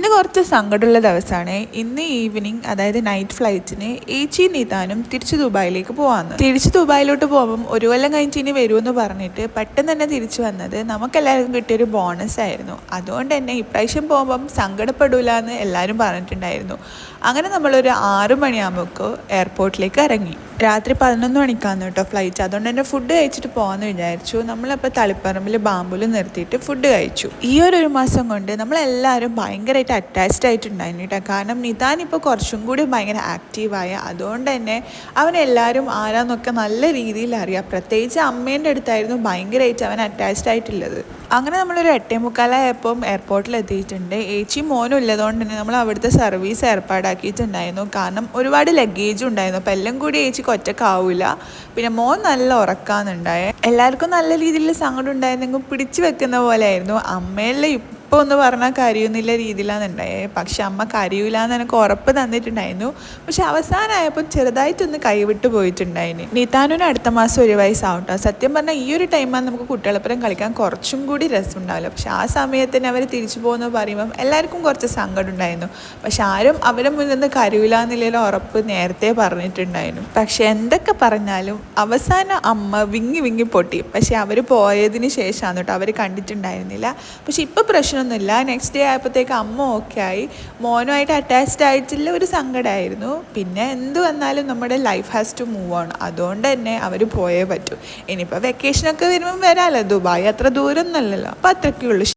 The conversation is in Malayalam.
ഇന്ന് കുറച്ച് സങ്കടമുള്ള ദിവസമാണ്. ഇന്ന് ഈവനിങ് അതായത് നൈറ്റ് ഫ്ലൈറ്റിന് ഏച്ചി നീതാനും തിരിച്ച് ദുബായിലേക്ക് പോകാമെന്ന്. തിരിച്ച് ദുബായിലോട്ട് പോകുമ്പം ഒരു കൊല്ലം കഴിഞ്ഞ് ഇനി വരുമെന്ന് പറഞ്ഞിട്ട് പെട്ടെന്ന് തന്നെ തിരിച്ചു വന്നത് നമുക്കെല്ലാവർക്കും കിട്ടിയൊരു ബോണസ് ആയിരുന്നു. അതുകൊണ്ട് തന്നെ ഇപ്രാവശ്യം പോകുമ്പം സങ്കടപ്പെടില്ല എന്ന് എല്ലാവരും പറഞ്ഞിട്ടുണ്ടായിരുന്നു. അങ്ങനെ നമ്മളൊരു 6 മണിയാകുമ്പോൾ എയർപോർട്ടിലേക്ക് ഇറങ്ങി. രാത്രി 11 മണിക്കാണ് കേട്ടോ ഫ്ലൈറ്റ്. അതുകൊണ്ട് തന്നെ ഫുഡ് കഴിച്ചിട്ട് പോകാമെന്ന് വിചാരിച്ചു. നമ്മളപ്പോൾ തളിപ്പറമ്പിൽ ബാമ്പൂല് നിർത്തിയിട്ട് ഫുഡ് കഴിച്ചു. ഈ ഒരു മാസം കൊണ്ട് നമ്മളെല്ലാവരും ഭയങ്കരമായിട്ട് അറ്റാച്ച്ഡ് ആയിട്ടുണ്ടായിരുന്നു കേട്ടോ. കാരണം നിതാൻ ഇപ്പോൾ കുറച്ചും കൂടി ഭയങ്കര ആക്റ്റീവായ, അതുകൊണ്ട് തന്നെ അവനെല്ലാവരും ആരാന്നൊക്കെ നല്ല രീതിയിൽ അറിയാം. പ്രത്യേകിച്ച് അമ്മേൻ്റെ അടുത്തായിരുന്നു ഭയങ്കരമായിട്ട് അവൻ അറ്റാച്ച്ഡ് ആയിട്ടുള്ളത്. അങ്ങനെ നമ്മളൊരു 8:45 എയർപോർട്ടിൽ എത്തിയിട്ടുണ്ട്. ഏച്ചി മോനും ഉള്ളതുകൊണ്ട് തന്നെ നമ്മൾ അവിടുത്തെ സർവീസ് ഏർപ്പാടാക്കിയിട്ടുണ്ടായിരുന്നു. കാരണം ഒരുപാട് ലഗേജും ഉണ്ടായിരുന്നു. അപ്പോൾ എല്ലാം കൂടി ഏച്ചിക്ക് ഒറ്റക്കാവില്ല. പിന്നെ മോൻ നല്ല ഉറക്കാന്നുണ്ടായേ. എല്ലാവർക്കും നല്ല രീതിയിൽ സങ്കടം ഉണ്ടായിരുന്നെങ്കിൽ പിടിച്ചു വെക്കുന്ന പോലെ ആയിരുന്നു. അമ്മയെല്ലാം ഇപ്പോൾ ഒന്ന് പറഞ്ഞാൽ കരയുന്നില്ല രീതിയിലാണ് ഉണ്ടായത്. പക്ഷെ അമ്മ കരയൂല എന്ന് എനിക്ക് ഉറപ്പ് തന്നിട്ടുണ്ടായിരുന്നു. പക്ഷെ അവസാനമായപ്പോൾ ചെറുതായിട്ടൊന്ന് കൈവിട്ട് പോയിട്ടുണ്ടായിരുന്നു. നിതാനുവിന് അടുത്ത മാസം 1 വയസ്സാവട്ടോ. സത്യം പറഞ്ഞാൽ ഈ ഒരു ടൈമാണ് നമുക്ക് കുട്ടികളപ്പുറം കളിക്കാൻ കുറച്ചും കൂടി രസമുണ്ടാവില്ല. പക്ഷെ ആ സമയത്തിന് അവർ തിരിച്ചു പോകുന്നു പറയുമ്പം എല്ലാവർക്കും കുറച്ച് സങ്കടം ഉണ്ടായിരുന്നു. പക്ഷെ ആരും അവരെ മുന്നിൽ നിന്ന് കരയൂല എന്നുള്ള ഉറപ്പ് നേരത്തെ പറഞ്ഞിട്ടുണ്ടായിരുന്നു. പക്ഷെ എന്തൊക്കെ പറഞ്ഞാലും അവസാനം അമ്മ വിങ്ങി വിങ്ങി പൊട്ടി. പക്ഷെ അവർ പോയതിന് ശേഷമാണ് കേട്ടോ, അവർ കണ്ടിട്ടുണ്ടായിരുന്നില്ല. പക്ഷെ ഇപ്പോൾ പ്രശ്നമൊന്നുമില്ല. നെക്സ്റ്റ് ഡേ ആയപ്പോഴത്തേക്ക് അമ്മ ഓക്കെ ആയി. മോനുമായിട്ട് അറ്റാച്ച്ഡ് ആയിട്ടുള്ള ഒരു സങ്കടമായിരുന്നു. പിന്നെ എന്ത് വന്നാലും നമ്മുടെ life has to move on. അതുകൊണ്ട് തന്നെ അവർ പോയേ പറ്റൂ. ഇനിയിപ്പോൾ വെക്കേഷനൊക്കെ വരുമ്പം വരാമല്ലോ. ദുബായ് അത്ര ദൂരം ഒന്നുമല്ലല്ലോ. അപ്പോൾ അത്രയ്ക്കുള്ളൂ.